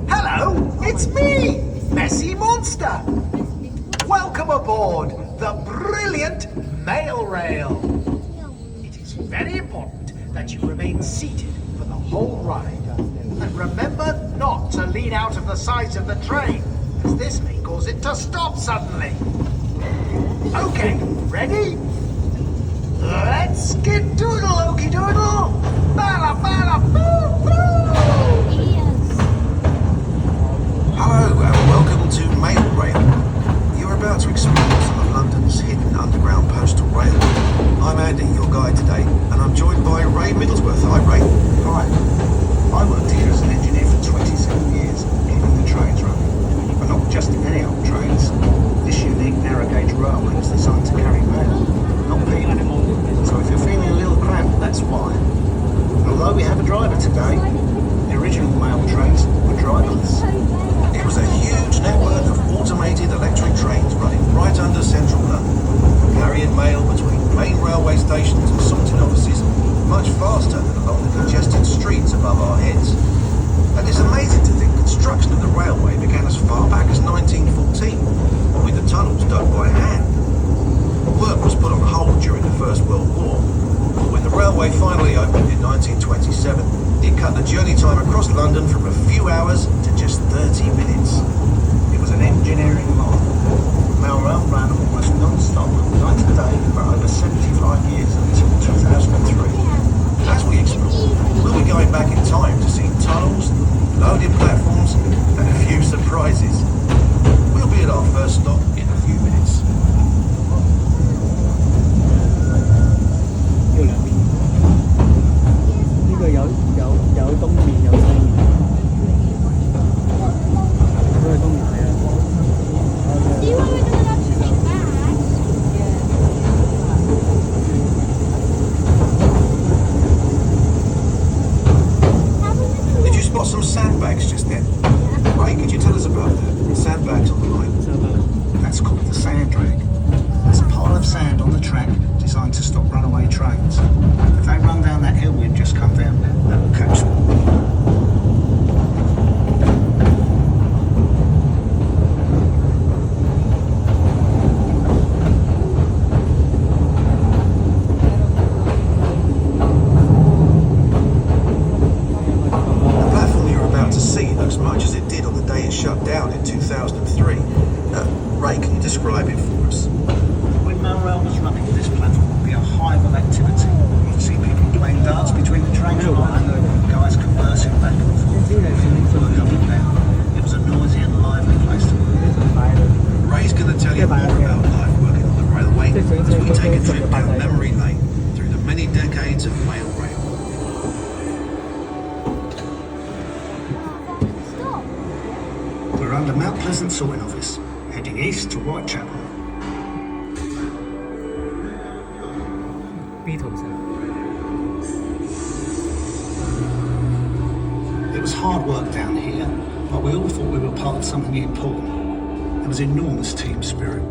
Hello, it's me, Messy Monster. Welcome aboard the brilliant Mail Rail. It is very important that you remain seated for the whole ride. And remember not to lean out of the sides of the train, as this may cause it to stop suddenly. Okay, ready? Let's get doodle, okey doodle! Bala bala boo boo! Hello and welcome to Mail Rail. You're about to explore some of London's hidden underground postal rail. I'm Andy, your guide today, and I'm joined by Ray Middlesworth. Hi Ray. Hi. I worked here as an engineer for 27 years, keeping the trains running. But not just any old trains. This unique narrow gauge railway was designed to carry mail, not people. So if you're feeling a little cramped, that's why. And although we have a driver today, the original mail trains were driverless. It was a huge network of automated electric trains running right under central London, carrying mail between main railway stations and sorting offices much faster than along the congested streets above our heads. And it's amazing to think construction of the railway began as far back as 1914, with the tunnels dug by hand. Work was put on hold during the First World War, but when the railway finally opened in 1927, it cut the journey time across London from a few hours to just 30 minutes. It was an engineering marvel. Mail rail ran almost non-stop, night and day, for over 75 years until 2003. As we explore, we'll be going back in time to see tunnels, loading platforms, and a few surprises. We'll be at our first stop in a few minutes. Did you spot some sandbags just then? Ray, could you tell us about that? Sandbags on the line. That's called the sand drag. It's a pile of sand on the track designed to stop runaway trains. If they run down that hill we've just come down, that will catch them. The platform you're about to see looks much as it did on the day it shut down in 2003. Ray, can you describe it for us? When mail rail was running, this platform would be a hive of activity. You'd see people playing darts between the trains and guys conversing back and forth, work up and down. It was a noisy and lively place to work. Ray's going to tell you more about life working on the railway as we take a trip down memory lane through the many decades of mail rail. We're under Mount Pleasant sorting office, heading east to Whitechapel. It was hard work down here, but we all thought we were part of something important. There was enormous team spirit.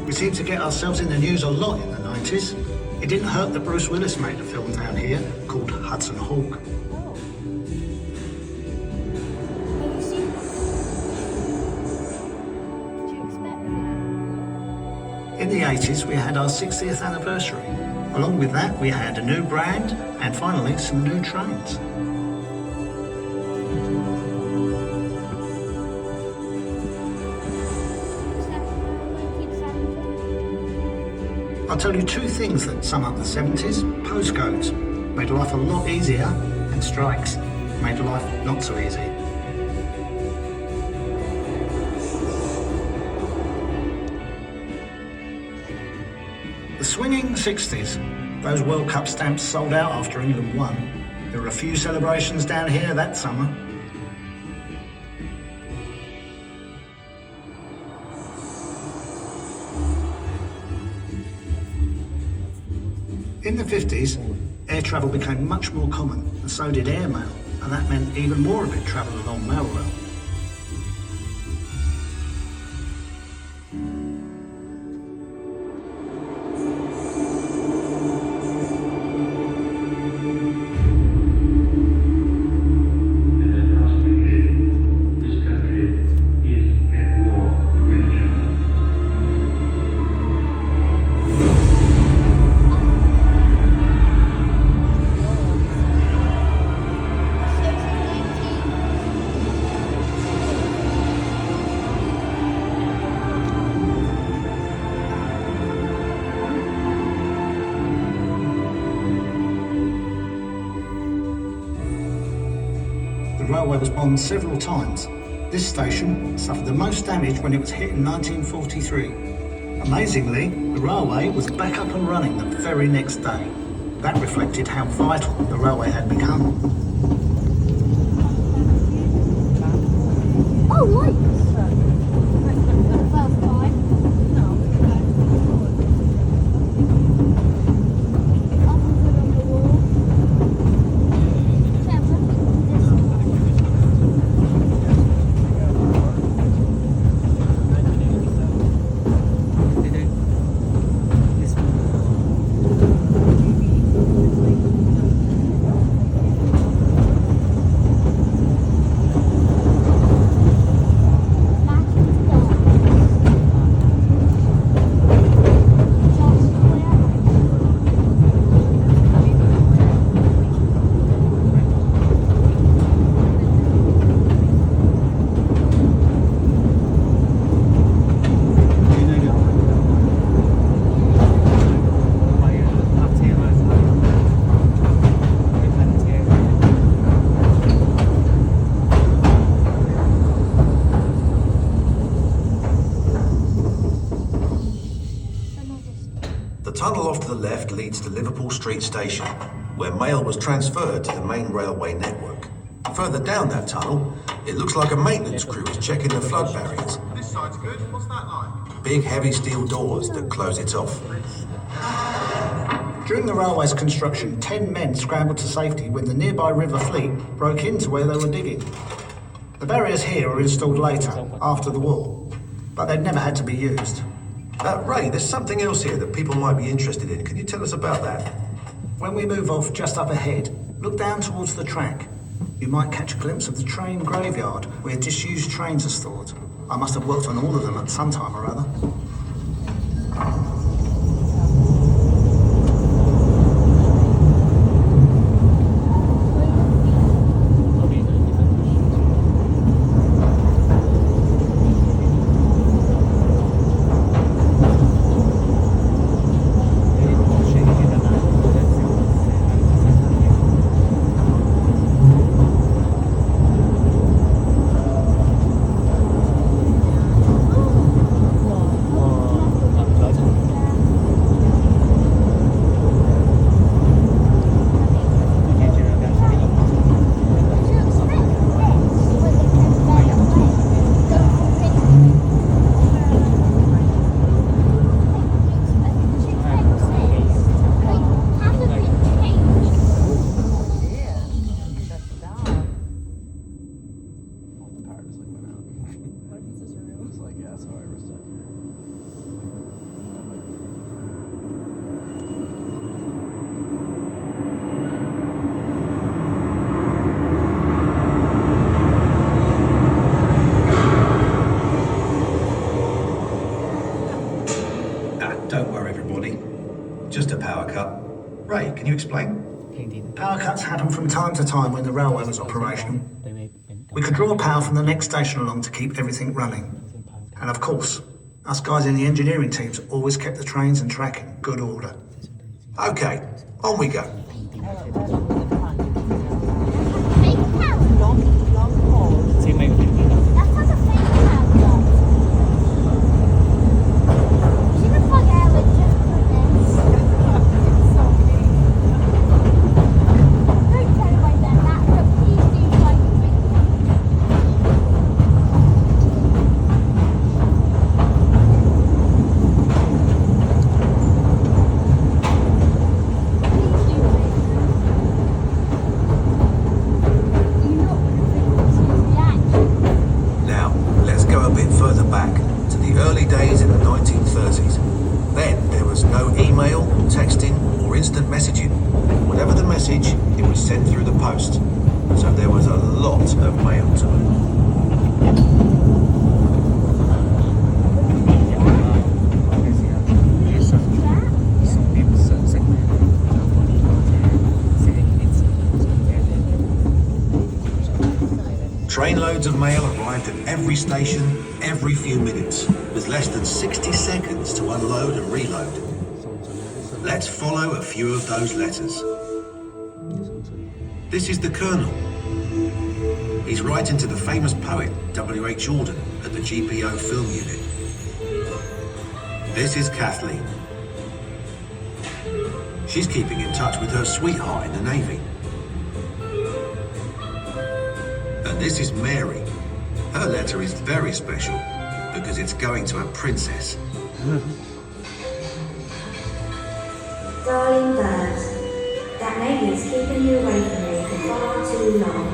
We seemed to get ourselves in the news a lot in the 90s. It didn't hurt that Bruce Willis made a film down here called Hudson Hawk. In the 80s, we had our 60th anniversary. Along with that, we had a new brand and finally some new trains. I'll tell you two things that sum up the 70s. Postcodes made life a lot easier, and strikes made life not so easy. The swinging 60s. Those World Cup stamps sold out after England won. There were a few celebrations down here that summer. In the 50s, air travel became much more common, and so did airmail, and that meant even more of it travelled along mail rail. railway was bombed several times. This station suffered the most damage when it was hit in 1943. Amazingly, the railway was back up and running the very next day. That reflected how vital the railway had become. Oh, lights! First time. The tunnel off to the left leads to Liverpool Street Station, where mail was transferred to the main railway network. Further down that tunnel, it looks like a maintenance crew is checking the flood barriers. This side's good. What's that like? Big heavy steel doors that close it off. During the railway's construction, 10 men scrambled to safety when the nearby River Fleet broke into where they were digging. The barriers here were installed later, after the war, but they'd never had to be used. Ray, there's something else here that people might be interested in. Can you tell us about that? When we move off just up ahead, look down towards the track. You might catch a glimpse of the train graveyard where disused trains are stored. I must have worked on all of them at some time or other. Don't worry, everybody. Just a power cut. Ray, can you explain? Power cuts happen from time to time when the railway was operational. We could draw power from the next station along to keep everything running. And of course, us guys in the engineering teams always kept the trains and track in good order. Okay, on we go. Instant messaging. Whatever the message, it was sent through the post. So there was a lot of mail to it. Trainloads of mail arrived at every station, every few minutes, with less than 60 seconds to unload and reload. Let's follow a few of those letters. This is the Colonel. He's writing to the famous poet W.H. Jordan at the GPO film unit. This is Kathleen. She's keeping in touch with her sweetheart in the Navy. And this is Mary. Her letter is very special because it's going to a princess. Darling bird, that lady is keeping you away from me for far too long,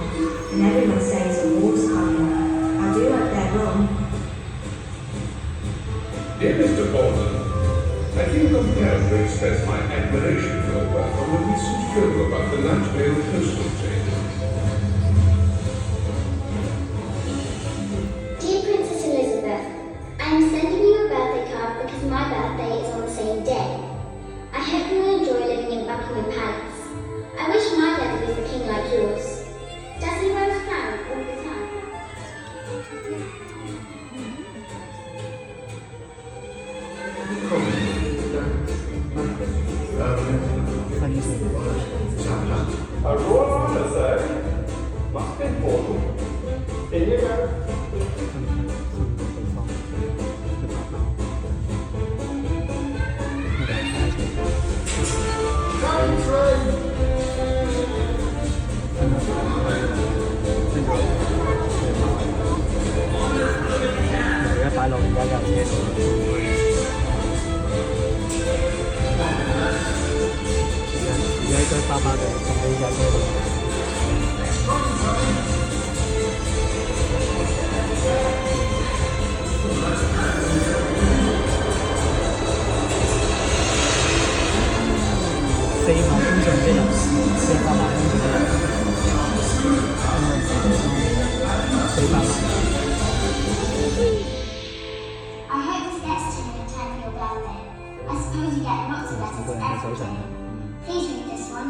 and everyone says a war's coming. I do hope they're wrong. Dear Mr. Borden, I feel compelled to express my admiration for your work on the recent film about the night mail postal train. Dear Princess Elizabeth, I am sending you a birthday card because my birthday is on the same day. I hope you will enjoy living in Buckingham Palace. I wish my daddy was a king like yours. Does he wear a crown all the time? A royal honor, sir. Must be important. In you go. I hope this gets to you in time for your birthday. I suppose you get lots of letters every day. Please read this one.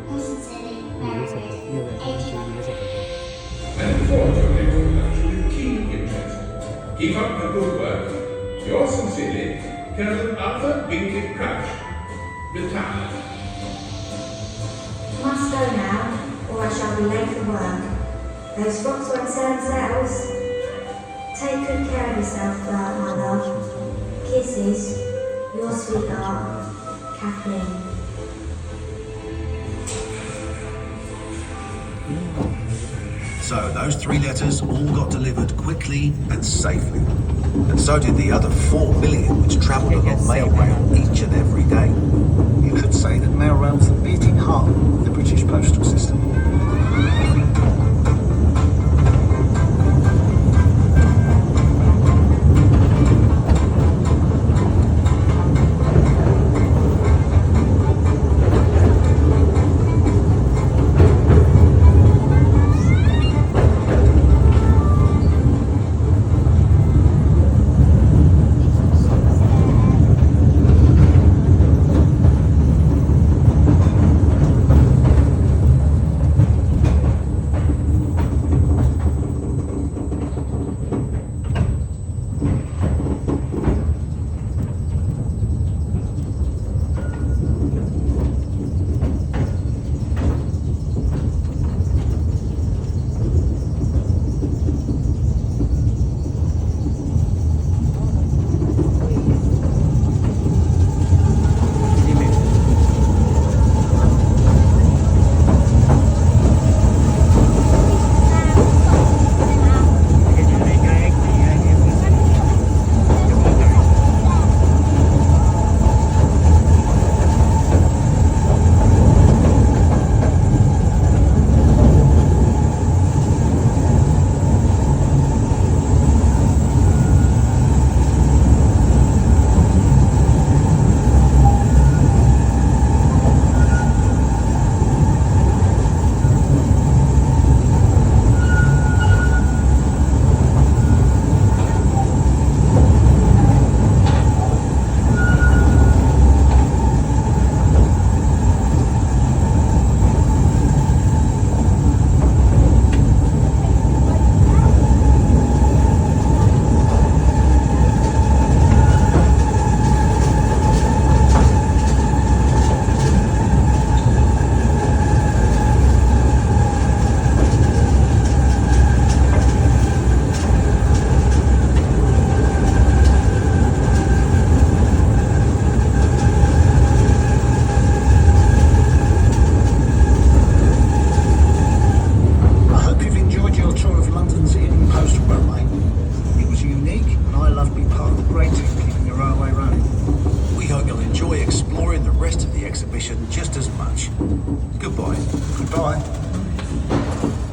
Yours sincerely, Mary Reid, 1800. And forward your next production with keen interest. Keep up the good work. Yours sincerely, Colonel Arthur Bingley Crouch, retired. Must go now, or I shall be late for work. Those frocks won't sell themselves. Take good care of yourself, my love. Kisses, your sweetheart, Kathleen. So those 3 letters all got delivered quickly and safely. And so did the other 4 million which travelled along mail rail each and every day. You could say that mail rail's the beating heart of the British postal system. rest of the exhibition just as much. Goodbye. Goodbye.